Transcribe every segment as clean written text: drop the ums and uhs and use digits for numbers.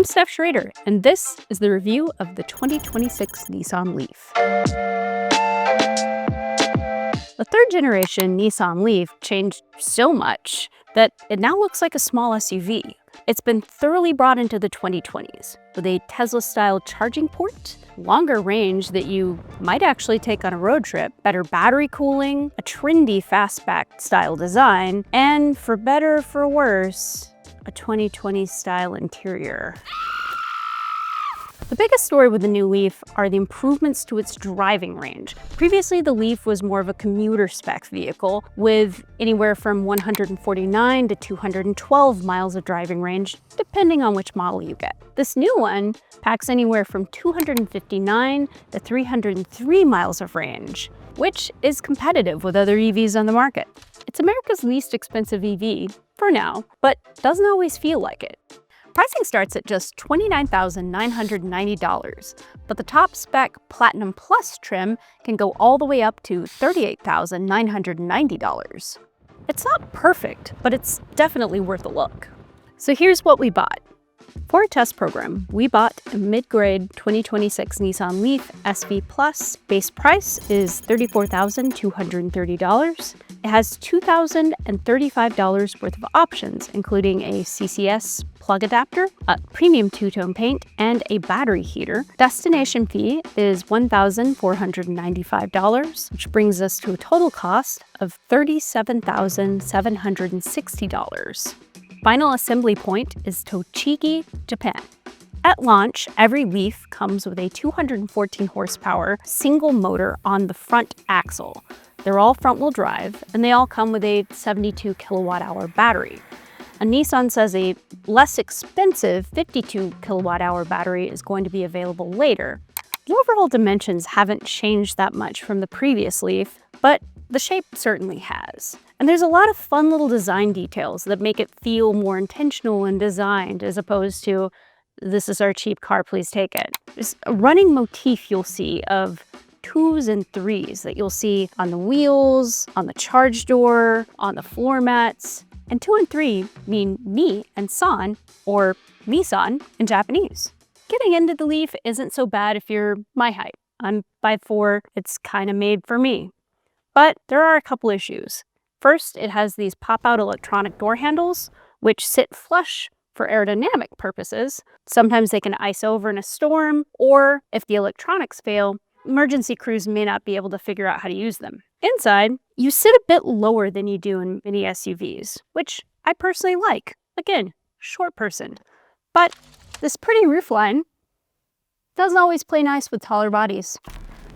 Steph Schrader, and this is the review of the 2026 Nissan Leaf. The third generation Nissan Leaf changed so much that it now looks like a small SUV. It's been thoroughly brought into the 2020s with a Tesla-style charging port, longer range that you might actually take on a road trip, better battery cooling, a trendy fastback style design, and for better or for worse, a 2020 style interior. The biggest story with the new Leaf are the improvements to its driving range. Previously, the Leaf was more of a commuter spec vehicle with anywhere from 149 to 212 miles of driving range, depending on which model you get. This new one packs anywhere from 259 to 303 miles of range, which is competitive with other EVs on the market. It's America's least expensive EV, for now, but doesn't always feel like it. Pricing starts at just $29,990, but the top spec Platinum Plus trim can go all the way up to $38,990. It's not perfect, but it's definitely worth a look. So here's what we bought. For a test program, we bought a mid-grade 2026 Nissan Leaf SV Plus. Base price is $34,230. It has $2,035 worth of options, including a CCS plug adapter, a premium two-tone paint, and a battery heater. Destination fee is $1,495, which brings us to a total cost of $37,760. Final assembly point is Tochigi, Japan. At launch, every Leaf comes with a 214 horsepower single motor on the front axle. They're all front-wheel drive, and they all come with a 72 kilowatt-hour battery. And Nissan says a less expensive 52 kilowatt-hour battery is going to be available later. The overall dimensions haven't changed that much from the previous Leaf, but the shape certainly has. And there's a lot of fun little design details that make it feel more intentional and designed as opposed to, this is our cheap car, please take it. There's a running motif you'll see of 2s and 3s that you'll see on the wheels, on the charge door, on the floor mats. And 2 and 3 mean Ni and San, or Nissan in Japanese. Getting into the Leaf isn't so bad if you're my height. I'm 5'4", it's kind of made for me. But there are a couple issues. First, it has these pop-out electronic door handles, which sit flush for aerodynamic purposes. Sometimes they can ice over in a storm, or if the electronics fail, emergency crews may not be able to figure out how to use them. Inside, you sit a bit lower than you do in mini SUVs, which I personally like. Again, short person. But this pretty roofline doesn't always play nice with taller bodies.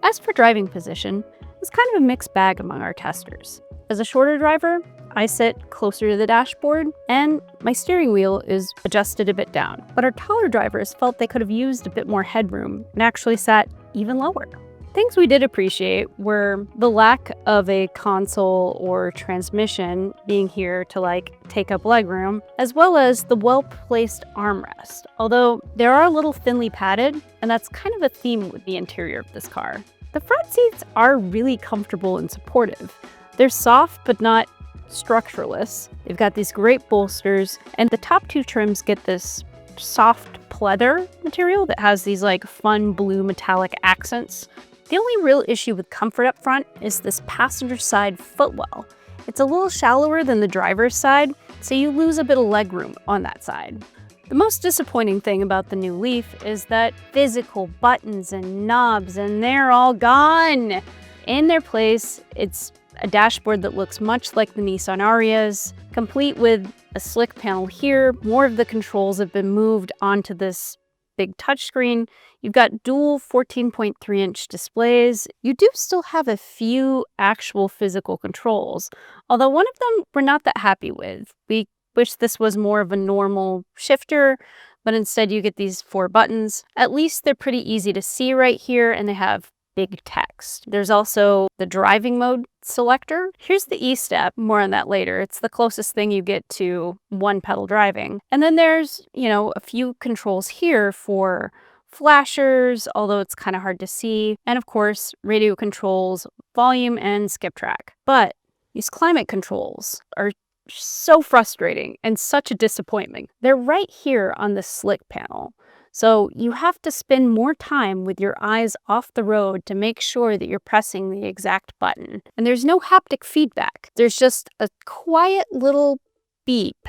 As for driving position, it's kind of a mixed bag among our testers. As a shorter driver, I sit closer to the dashboard, and my steering wheel is adjusted a bit down. But our taller drivers felt they could have used a bit more headroom and actually sat even lower. Things we did appreciate were the lack of a console or transmission being here to take up legroom, as well as the well-placed armrest, although they are a little thinly padded, and that's kind of a theme with the interior of this car. The front seats are really comfortable and supportive. They're soft but not structureless. They've got these great bolsters, and the top two trims get this soft pleather material that has these fun blue metallic accents. The only real issue with comfort up front is this passenger side footwell. It's a little shallower than the driver's side, so you lose a bit of legroom on that side. The most disappointing thing about the new Leaf is that physical buttons and knobs, and they're all gone. In their place, it's a dashboard that looks much like the Nissan Ariya's, complete with a slick panel here. More of the controls have been moved onto this big touchscreen. You've got dual 14.3-inch displays. You do still have a few actual physical controls, although one of them we're not that happy with. We wish this was more of a normal shifter, but instead you get these 4 buttons. At least they're pretty easy to see right here, and they have big text. There's also the driving mode selector. Here's the E-step, more on that later. It's the closest thing you get to one pedal driving. And then there's, a few controls here for flashers, although it's kind of hard to see. And of course, radio controls, volume, and skip track. But these climate controls are so frustrating and such a disappointment. They're right here on the slick panel. So you have to spend more time with your eyes off the road to make sure that you're pressing the exact button. And there's no haptic feedback. There's just a quiet little beep,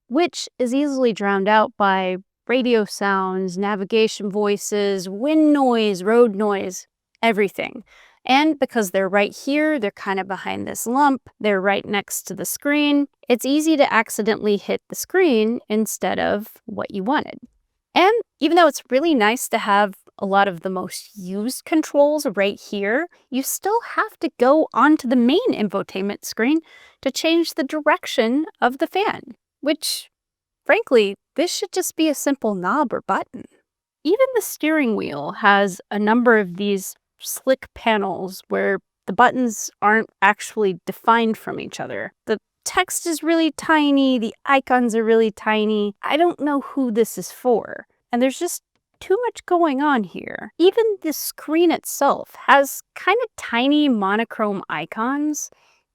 which is easily drowned out by radio sounds, navigation voices, wind noise, road noise, everything. And because they're right here, they're kind of behind this lump, they're right next to the screen, it's easy to accidentally hit the screen instead of what you wanted. And even though it's really nice to have a lot of the most used controls right here, you still have to go onto the main infotainment screen to change the direction of the fan, which, frankly, this should just be a simple knob or button. Even the steering wheel has a number of these slick panels where the buttons aren't actually defined from each other. The text is really tiny, the icons are really tiny. I don't know who this is for, and there's just too much going on here. Even the screen itself has kind of tiny monochrome icons.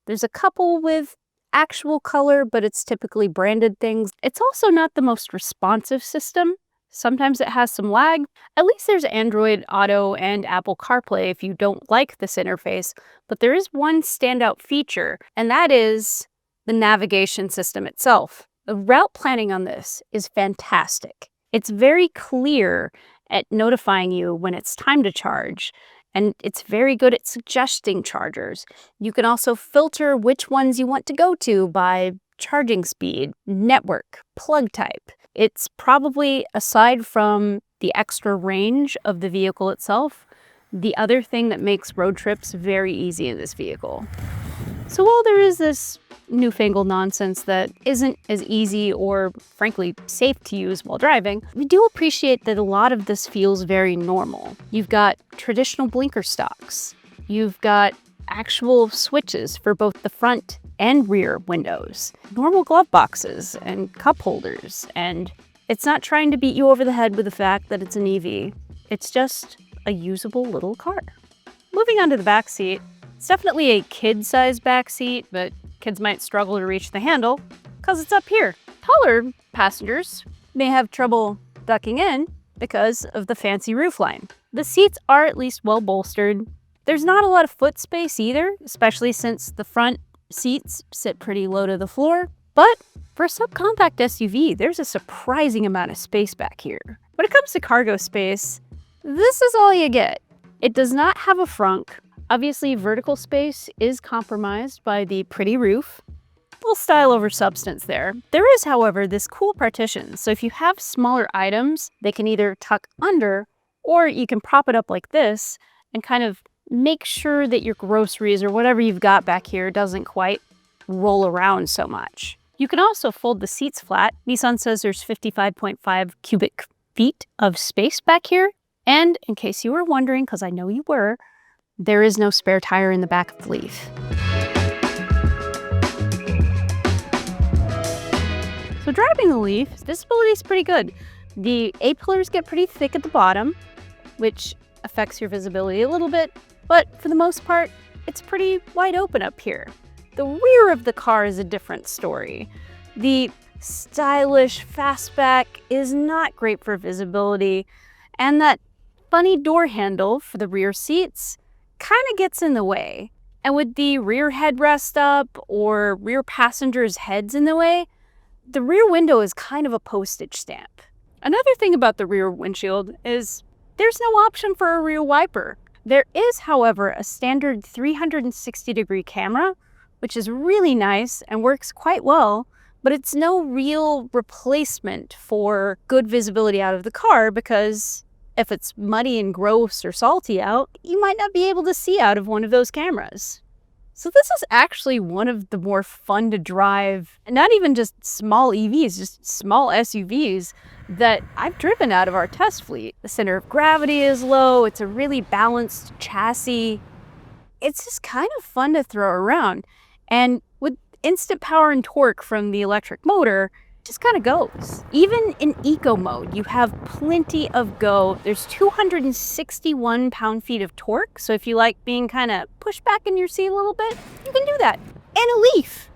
There's a couple with actual color, but it's typically branded things. It's also not the most responsive system. Sometimes it has some lag. At least there's Android Auto and Apple CarPlay if you don't like this interface, but there is one standout feature, and that is the navigation system itself. The route planning on this is fantastic. It's very clear at notifying you when it's time to charge, and it's very good at suggesting chargers. You can also filter which ones you want to go to by charging speed, network, plug type. It's probably, aside from the extra range of the vehicle itself, the other thing that makes road trips very easy in this vehicle. So while there is this newfangled nonsense that isn't as easy or, frankly, safe to use while driving, we do appreciate that a lot of this feels very normal. You've got traditional blinker stocks. You've got actual switches for both the front and rear windows, normal glove boxes and cup holders, and it's not trying to beat you over the head with the fact that it's an EV. It's just a usable little car. Moving on to the back seat, it's definitely a kid-sized back seat, but kids might struggle to reach the handle because it's up here. Taller passengers may have trouble ducking in because of the fancy roofline. The seats are at least well bolstered. There's not a lot of foot space either, especially since the front seats sit pretty low to the floor. But for a subcompact SUV, there's a surprising amount of space back here. When it comes to cargo space, this is all you get. It does not have a frunk. Obviously, vertical space is compromised by the pretty roof. A little style over substance there. There is, however, this cool partition. So if you have smaller items, they can either tuck under, or you can prop it up like this and kind of make sure that your groceries or whatever you've got back here doesn't quite roll around so much. You can also fold the seats flat. Nissan says there's 55.5 cubic feet of space back here. And in case you were wondering, because I know you were, there is no spare tire in the back of the Leaf. So driving the Leaf, visibility is pretty good. The A-pillars get pretty thick at the bottom, which affects your visibility a little bit, but for the most part, it's pretty wide open up here. The rear of the car is a different story. The stylish fastback is not great for visibility, and that funny door handle for the rear seats kind of gets in the way. And with the rear headrest up or rear passengers' heads in the way, the rear window is kind of a postage stamp. Another thing about the rear windshield is there's no option for a rear wiper. There is, however, a standard 360-degree camera, which is really nice and works quite well, but it's no real replacement for good visibility out of the car because if it's muddy and gross or salty out, you might not be able to see out of one of those cameras. So this is actually one of the more fun to drive, not even just small EVs, just small SUVs that I've driven out of our test fleet. The center of gravity is low, it's a really balanced chassis. It's just kind of fun to throw around. And with instant power and torque from the electric motor, it just kind of goes. Even in eco mode, you have plenty of go. There's 261 pound-feet of torque, so if you like being kind of pushed back in your seat a little bit, you can do that. and a Leaf.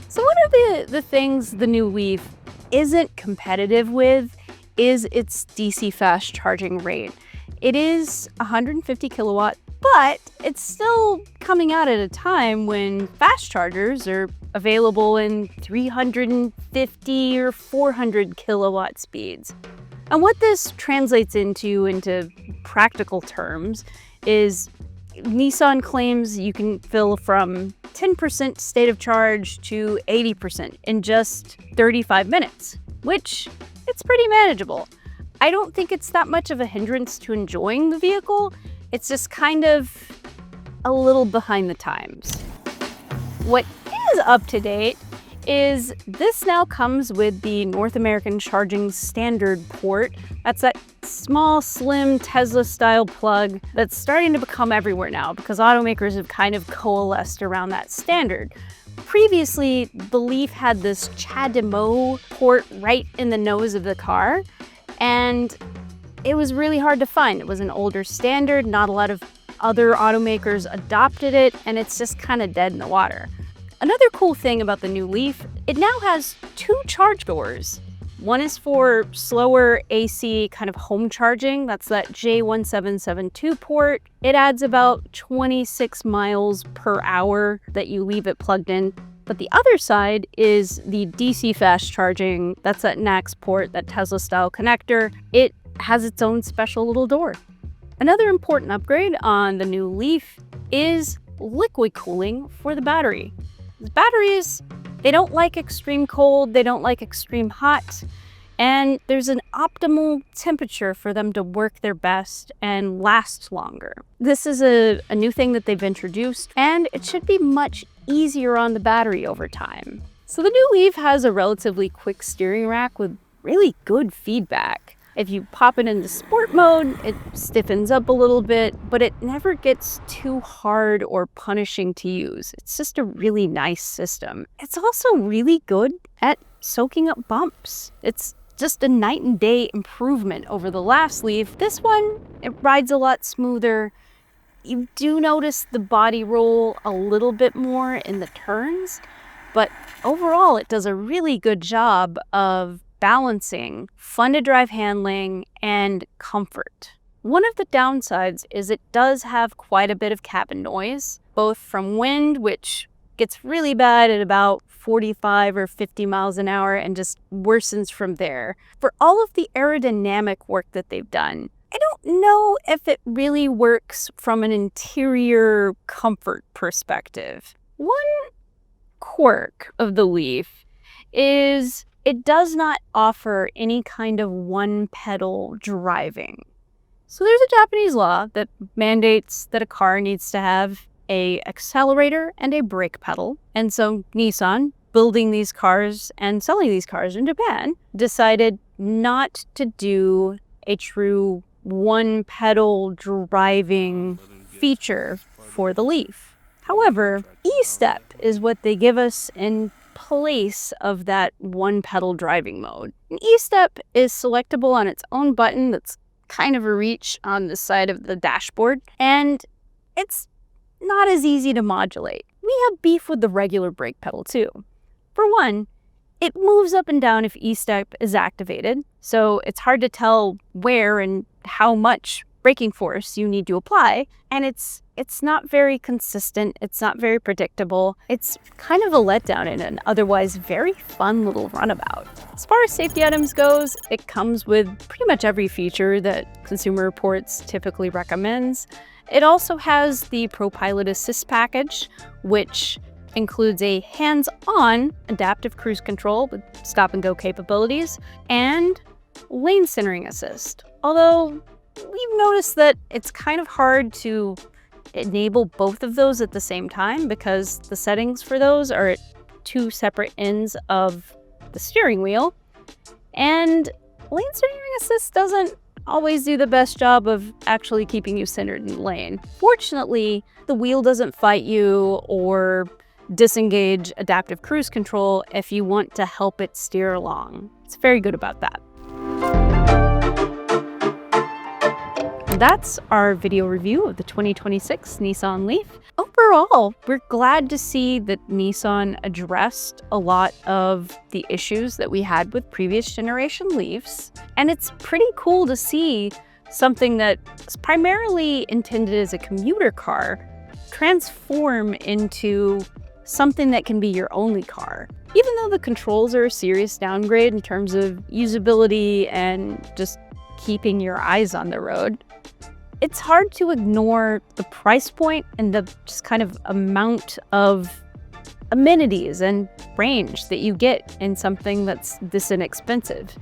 So one of the things the new Leaf isn't competitive with is its DC fast charging rate. It is 150 kilowatt, but it's still coming out at a time when fast chargers are available in 350 or 400 kilowatt speeds. And what this translates into practical terms is Nissan claims you can fill from 10% state of charge to 80% in just 35 minutes, which it's pretty manageable. I don't think it's that much of a hindrance to enjoying the vehicle. It's just kind of a little behind the times. What is up to date is this now comes with the North American Charging Standard port. That's that small, slim Tesla-style plug that's starting to become everywhere now because automakers have kind of coalesced around that standard. Previously, the Leaf had this CHAdeMO port right in the nose of the car, and it was really hard to find. It was an older standard, not a lot of other automakers adopted it, and it's just kind of dead in the water. Another cool thing about the new Leaf, it now has 2 charge doors. One is for slower AC kind of home charging. That's that J1772 port. It adds about 26 miles per hour that you leave it plugged in. But the other side is the DC fast charging. That's that NACS port, that Tesla style connector. It has its own special little door. Another important upgrade on the new Leaf is liquid cooling for the battery. The batteries, they don't like extreme cold, they don't like extreme hot, and there's an optimal temperature for them to work their best and last longer. This is a new thing that they've introduced, and it should be much easier on the battery over time. So the new Leaf has a relatively quick steering rack with really good feedback. If you pop it into sport mode, it stiffens up a little bit, but it never gets too hard or punishing to use. It's just a really nice system. It's also really good at soaking up bumps. It's just a night and day improvement over the last Leaf. This one, it rides a lot smoother. You do notice the body roll a little bit more in the turns, but overall it does a really good job of balancing fun to drive handling and comfort. One of the downsides is it does have quite a bit of cabin noise, both from wind, which gets really bad at about 45 or 50 miles an hour and just worsens from there. For all of the aerodynamic work that they've done, I don't know if it really works from an interior comfort perspective. One quirk of the Leaf is it does not offer any kind of one-pedal driving. So there's a Japanese law that mandates that a car needs to have an accelerator and a brake pedal. And so Nissan, building these cars and selling these cars in Japan, decided not to do a true one-pedal driving feature for the Leaf. However, E-Step is what they give us in place of that one pedal driving mode. An E-Step is selectable on its own button that's kind of a reach on the side of the dashboard, and it's not as easy to modulate. We have beef with the regular brake pedal too. For one, it moves up and down if E-Step is activated, so it's hard to tell where and how much braking force you need to apply, and it's not very consistent, it's not very predictable. It's kind of a letdown in an otherwise very fun little runabout. As far as safety items goes, it comes with pretty much every feature that Consumer Reports typically recommends. It also has the ProPilot Assist package, which includes a hands-on adaptive cruise control with stop-and-go capabilities and lane centering assist. Although we've noticed that it's kind of hard to enable both of those at the same time because the settings for those are at 2 separate ends of the steering wheel. And lane centering assist doesn't always do the best job of actually keeping you centered in the lane. Fortunately, the wheel doesn't fight you or disengage adaptive cruise control if you want to help it steer along. It's very good about that. That's our video review of the 2026 Nissan Leaf. Overall, we're glad to see that Nissan addressed a lot of the issues that we had with previous generation Leafs. And it's pretty cool to see something that's primarily intended as a commuter car transform into something that can be your only car. Even though the controls are a serious downgrade in terms of usability and just keeping your eyes on the road, it's hard to ignore the price point and the just kind of amount of amenities and range that you get in something that's this inexpensive.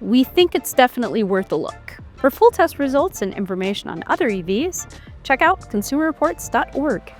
We think it's definitely worth a look. For full test results and information on other EVs, check out consumerreports.org.